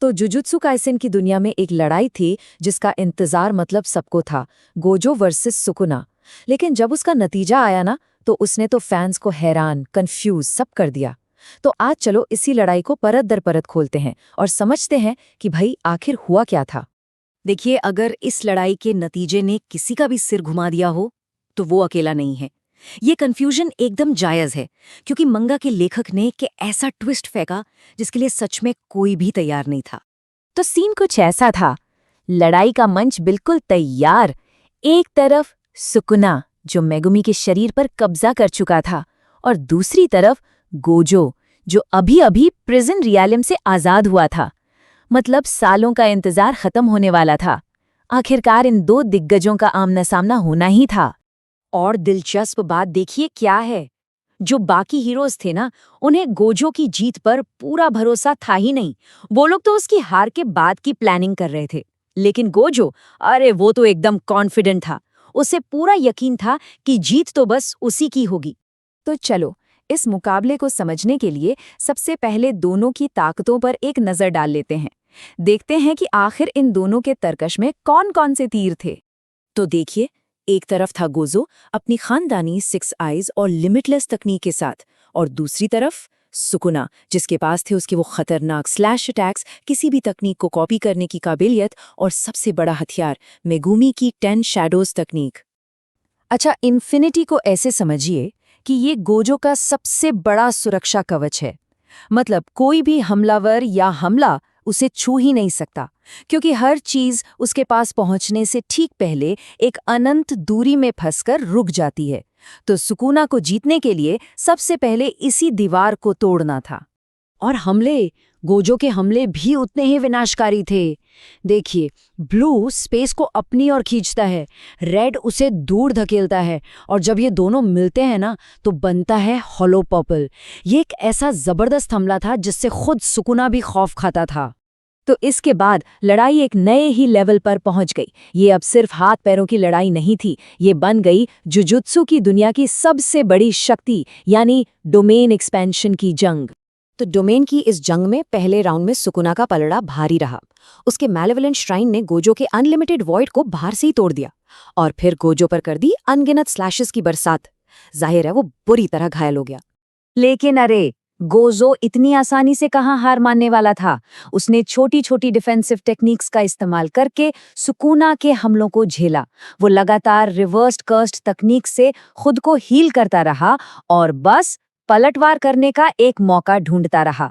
तो jujutsu Kaisen की दुनिया में एक लड़ाई थी जिसका इंतजार मतलब सबको था, गोजो वर्सेस सुकुना। लेकिन जब उसका नतीजा आया ना, तो उसने तो फैंस को हैरान, कंफ्यूज सब कर दिया। तो आज चलो इसी लड़ाई को परत दर परत खोलते हैं और समझते हैं कि भाई आखिर हुआ क्या था। देखिए, अगर इस लड़ाई के नतीजे ने किसी का भी सिर घुमा दिया हो तो वो अकेला नहीं है। ये कंफ्यूजन एकदम जायज है, क्योंकि मंगा के लेखक ने के ऐसा ट्विस्ट फेंका जिसके लिए सच में कोई भी तैयार नहीं था। तो सीन कुछ ऐसा था। लड़ाई का मंच बिल्कुल तैयार। एक तरफ सुकुना जो मेगुमी के शरीर पर कब्जा कर चुका था, और दूसरी तरफ गोजो जो अभी अभी प्रिजन रियलिम से आजाद हुआ था। मतलब सालों का इंतजार खत्म होने वाला था। आखिरकार इन दो दिग्गजों का आमना सामना होना ही था। और दिलचस्प बात देखिए क्या है, जो बाकी हीरोज थे ना, उन्हें गोजो की जीत पर पूरा भरोसा था ही नहीं। वो लोग तो उसकी हार के बाद की प्लानिंग कर रहे थे। लेकिन गोजो, अरे वो तो एकदम कॉन्फिडेंट था। उसे पूरा यकीन था कि जीत तो बस उसी की होगी। तो चलो इस मुकाबले को समझने के लिए सबसे पहले दोनों की ताकतों पर एक नजर डाल लेते हैं। देखते हैं कि आखिर इन दोनों के तरकश में कौन कौन से तीर थे। तो देखिए, एक तरफ था गोजो अपनी खानदानी 6 आइज और लिमिटलेस तकनीक के साथ, और दूसरी तरफ सुकुना जिसके पास थे उसके वो खतरनाक स्लैश अटैक्स, किसी भी तकनीक को कॉपी करने की काबिलियत, और सबसे बड़ा हथियार मेगुमी की 10 शैडोज तकनीक। अच्छा, इन्फिनिटी को ऐसे समझिए कि ये गोजो का सबसे बड़ा सुरक्षा कवच है। मतलब कोई भी हमलावर या हमला उसे छू ही नहीं सकता, क्योंकि हर चीज उसके पास पहुंचने से ठीक पहले एक अनंत दूरी में फंसकर रुक जाती है। तो सुकुना को जीतने के लिए सबसे पहले इसी दीवार को तोड़ना था। और हमले, गोजो के हमले भी उतने ही विनाशकारी थे। देखिए, ब्लू स्पेस को अपनी ओर खींचता है, रेड उसे दूर धकेलता है, और जब ये दोनों मिलते हैं ना, तो बनता है हॉलो पर्पल। ये एक ऐसा जबरदस्त हमला था जिससे खुद सुकुना भी खौफ खाता था। तो इसके बाद लड़ाई एक नए ही लेवल पर पहुंच गई। ये अब सिर्फ हाथ पैरों की लड़ाई नहीं थी, ये बन गई जुजुत्सु की दुनिया की सबसे बड़ी शक्ति, यानी डोमेन एक्सपेंशन की जंग। तो डोमेन की इस जंग में पहले राउंड में सुकुना का पलड़ा भारी रहा। उसके मैलेवलेंट श्राइन ने गोजो के अनलिमिटेड वॉइड को बाहर से ही तोड़ दिया, और फिर गोजो पर कर दी अनगिनत स्लैशेस की बरसात। जाहिर है वो बुरी तरह घायल हो गया। लेकिन अरे, गोजो इतनी आसानी से कहाँ हार मानने वाला था। उसने छोटी छोटी डिफेंसिव टेक्निक्स का इस्तेमाल करके सुकुना के हमलों को झेला। वो लगातार रिवर्स्ड कर्स्ड तकनीक से खुद को हील करता रहा और बस पलटवार करने का एक मौका ढूंढता रहा।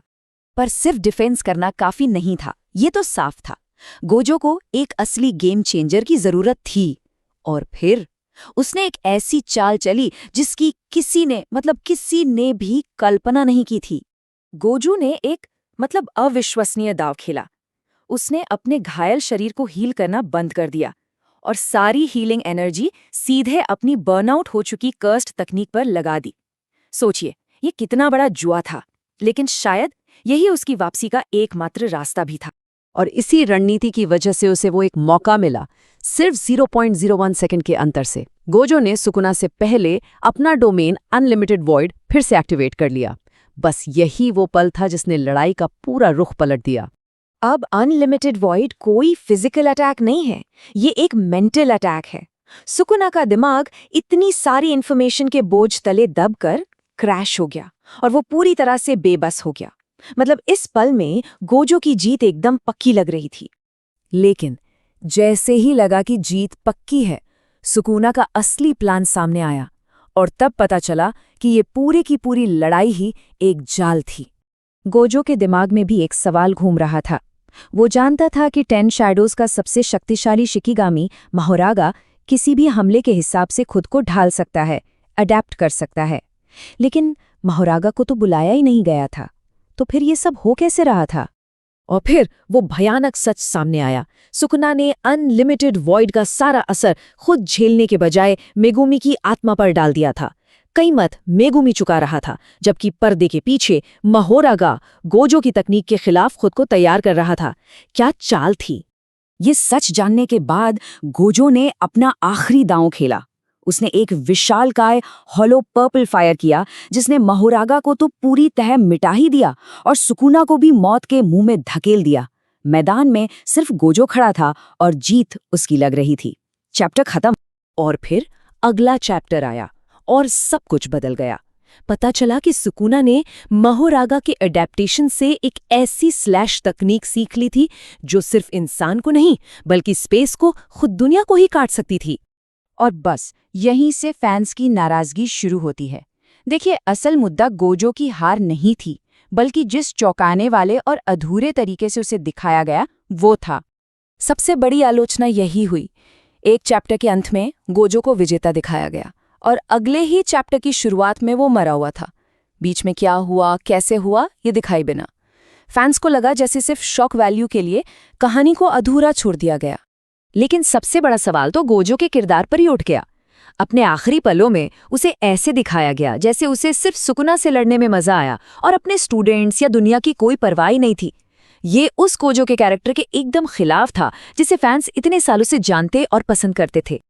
पर सिर्फ डिफेंस करना काफी नहीं था, ये तो साफ था। गोजो को एक असली गेम चेंजर की जरूरत थी। और फिर उसने एक ऐसी चाल चली जिसकी किसी ने भी कल्पना नहीं की थी। गोजो ने एक अविश्वसनीय दांव खेला। उसने अपने घायल शरीर को हील करना बंद कर दिया और सारी हीलिंग एनर्जी सीधे अपनी बर्नआउट हो चुकी कर्स्ड तकनीक पर लगा दी। सोचिए, ये कितना बड़ा जुआ था, लेकिन शायद यही उसकी वापसी का एकमात्र रास्ता भी था। और इसी रणनीति की वजह से उसे वो एक मौका मिला, सिर्फ 0.01 सेकंड के अंतर से। गोजो ने सुकुना से पहले अपना डोमेन अनलिमिटेड वॉइड फिर से एक्टिवेट कर लिया। बस यही वो पल था जिसने लड़ाई का पूरा रुख पलट दिया। अब अनलिमिटेड वॉइड कोई फिजिकल अटैक नहीं है, ये एक मेंटल अटैक है। सुकुना का दिमाग इतनी सारी इंफॉर्मेशन के बोझ तले दबकर क्रैश हो गया और वो पूरी तरह से बेबस हो गया। मतलब इस पल में गोजो की जीत एकदम पक्की लग रही थी। लेकिन जैसे ही लगा कि जीत पक्की है, सुकुना का असली प्लान सामने आया और तब पता चला कि ये पूरी की पूरी लड़ाई ही एक जाल थी। गोजो के दिमाग में भी एक सवाल घूम रहा था। वो जानता था कि 10 शैडोज का सबसे शक्तिशाली शिकिगामी माहोरागा किसी भी हमले के हिसाब से खुद को ढाल सकता है, अडेप्ट कर सकता है। लेकिन माहोरागा को तो बुलाया ही नहीं गया था, तो फिर ये सब हो कैसे रहा था? और फिर वो भयानक सच सामने आया। सुकुना ने अनलिमिटेड वॉइड का सारा असर खुद झेलने के बजाय मेगुमी की आत्मा पर डाल दिया था। कीमत मेगुमी चुका रहा था, जबकि पर्दे के पीछे माहोरागा गोजो की तकनीक के खिलाफ खुद को तैयार कर रहा था। क्या चाल थी! ये सच जानने के बाद गोजो ने अपना आखिरी दांव खेला। उसने एक विशालकाय हॉलो पर्पल फायर किया, जिसने माहोरागा को तो पूरी तरह मिटा ही दिया और सुकुना को भी मौत के मुंह में धकेल दिया। मैदान में सिर्फ गोजो खड़ा था और जीत उसकी लग रही थी। चैप्टर खत्म और फिर अगला चैप्टर आया और सब कुछ बदल गया। पता चला कि सुकुना ने महोरागा के एडेप्टेशन से एक ऐसी स्लैश तकनीक सीख ली थी जो सिर्फ इंसान को नहीं बल्कि स्पेस को, खुद दुनिया को ही काट सकती थी। और बस यहीं से फैंस की नाराजगी शुरू होती है। देखिए, असल मुद्दा गोजो की हार नहीं थी, बल्कि जिस चौंकाने वाले और अधूरे तरीके से उसे दिखाया गया वो था। सबसे बड़ी आलोचना यही हुई। एक चैप्टर के अंत में गोजो को विजेता दिखाया गया और अगले ही चैप्टर की शुरुआत में वो मरा हुआ था। बीच में क्या हुआ, कैसे हुआ, ये दिखाई बिना। फैंस को लगा जैसे सिर्फ शॉक वैल्यू के लिए कहानी को अधूरा छोड़ दिया गया। लेकिन सबसे बड़ा सवाल तो गोजो के किरदार पर ही उठ गया। अपने आखिरी पलों में उसे ऐसे दिखाया गया जैसे उसे सिर्फ सुकुना से लड़ने में मजा आया और अपने स्टूडेंट्स या दुनिया की कोई परवाह ही नहीं थी। ये उस गोजो के कैरेक्टर के एकदम खिलाफ था जिसे फैंस इतने सालों से जानते और पसंद करते थे।